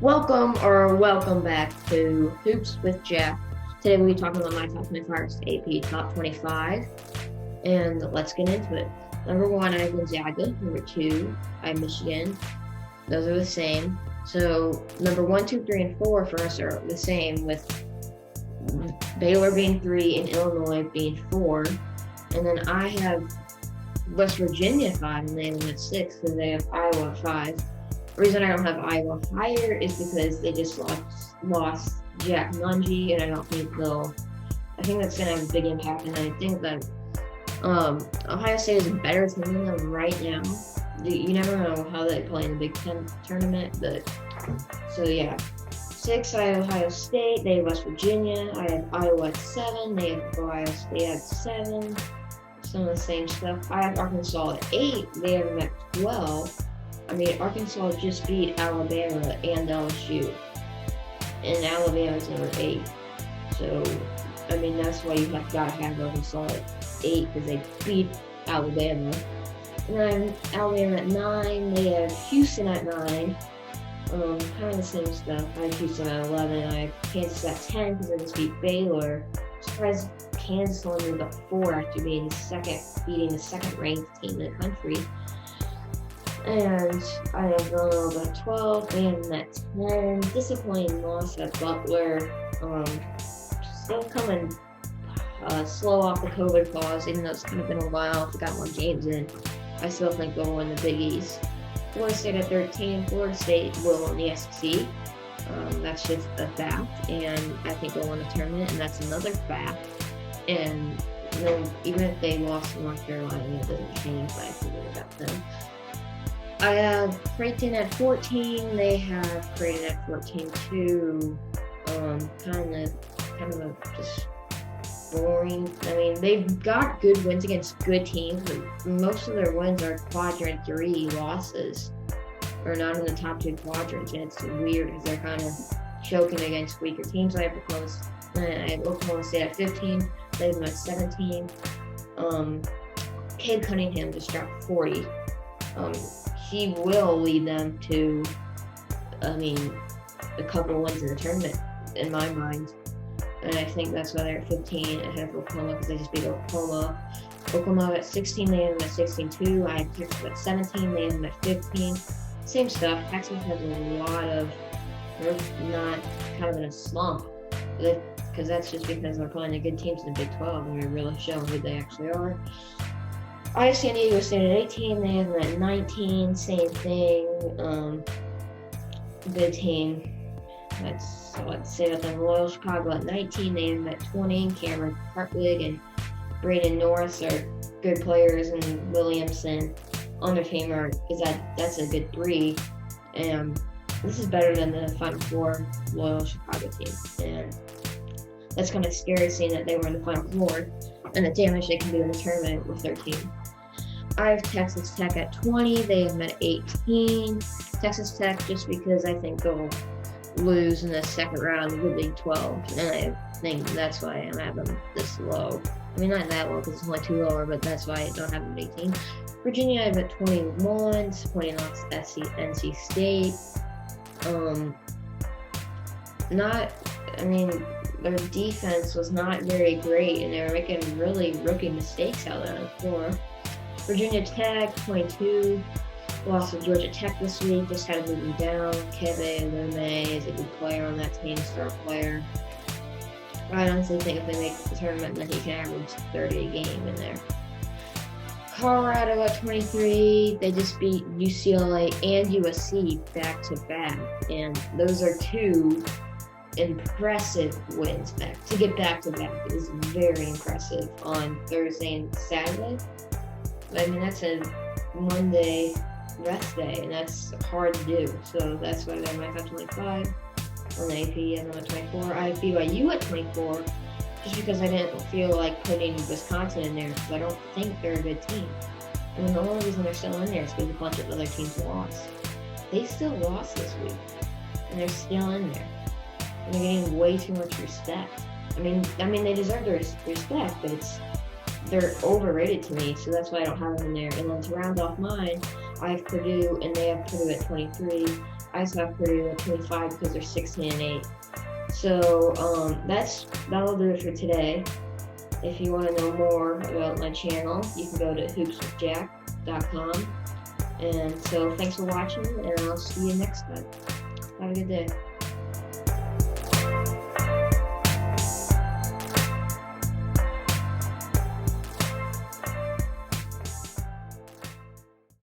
Welcome back to Hoops with Jeff. Today we'll be talking about my top 25 AP top 25, and let's get into it. Number 1, I have Gonzaga. Number 2, I have Michigan. Those are the same. So number 1, 2, 3, and 4 for us are the same, with Baylor being 3 and Illinois being 4. And then I have West Virginia 5, and they have them at 6 because they have Iowa 5. The reason I don't have Iowa higher is because they just lost Jack Mungie, and I think that's going to have a big impact. And I think that Ohio State is a better team than them right now. You never know how they play in the Big Ten tournament, but so yeah. 6, I have Ohio State. They have West Virginia. I have Iowa at 7. They have Ohio State at 7. Some of the same stuff. I have Arkansas at 8. They have them at 12. Arkansas just beat Alabama and LSU, and Alabama's number 8. So, that's why you got to have Arkansas at 8, because they beat Alabama. And then Alabama at 9. They have Houston at 9. Kind of the same stuff. I have Houston at 11. I have Kansas at 10 because they just beat Baylor. I'm surprised Kansas only moved up 4 after beating the second-ranked team in the country. And I have Villanova at 12, and at 10. Disappointing loss at Butler. Still coming slow off the COVID pause, even though it's kind of been a while. If we got more games in, I still think they'll win the Big East. Florida State at 13. Florida State will win the SEC. That's just a fact, and I think they'll win the tournament, and that's another fact. And then even if they lost to North Carolina, it doesn't change my opinion about them. I have Creighton at 14. They have Creighton at 14 too. Kind of just boring. They've got good wins against good teams, but most of their wins are quadrant 3 losses, or not in the top 2 quadrants, and it's weird because they're kind of choking against weaker teams. I have Oklahoma State at 15. They have them at 17. Cade Cunningham just dropped 40. He will lead them to, a couple of wins in the tournament, in my mind. And I think that's why they're at 15 ahead of Oklahoma, because they just beat Oklahoma. Oklahoma at 16, they have them at 16 too. I have Texas at 17, they have them at 15. Same stuff. Texas has they're not kind of in a slump, because that's just because they're playing the good teams in the Big 12, and they're really showing who they actually are. I have San Diego State at 18, they have them at 19, same thing. Good team. Let's say about them. Loyal Chicago at 19, they have them at 20. Cameron Hartwig and Braden Norris are good players, and Williamson on their team that's a good 3. And this is better than the Final Four Loyal Chicago team. And that's kind of scary, seeing that they were in the Final Four and the damage they can do in the tournament with their team. I have Texas Tech at 20. They have them at 18. Texas Tech, just because I think they'll lose in the second round of the Big 12, and I think that's why I have them this low. Not that low because it's only 2 lower, but that's why I don't have them at 18. Virginia, I have at 21. Disappointing loss to NC State. Their defense was not very great, and they were making really rookie mistakes out there on the floor. Virginia Tech, 22. Lost to Georgia Tech this week. Just had to move them down. Keve Lume is a good player on that team, star player. I honestly think if they make the tournament, then he can average 30 a game in there. Colorado at 23. They just beat UCLA and USC back-to-back, and those are 2 impressive wins back. To get back-to-back is very impressive on Thursday and Saturday. That's a Monday rest day, and that's hard to do. So that's why they're my top 25 on the AP, and I'm at 24. I have BYU at 24, just because I didn't feel like putting Wisconsin in there, because I don't think they're a good team. The only reason they're still in there is because a bunch of other teams lost. They still lost this week, and they're still in there. And they're getting way too much respect. They deserve the respect, but they're overrated to me, so that's why I don't have them in there. And then to round off mine, I have Purdue, and they have Purdue at 23. I also have Purdue at 25 because they're 16 and 8. So that'll do it for today. If you want to know more about my channel, you can go to hoopswithjack.com. And so thanks for watching, and I'll see you next time. Have a good day.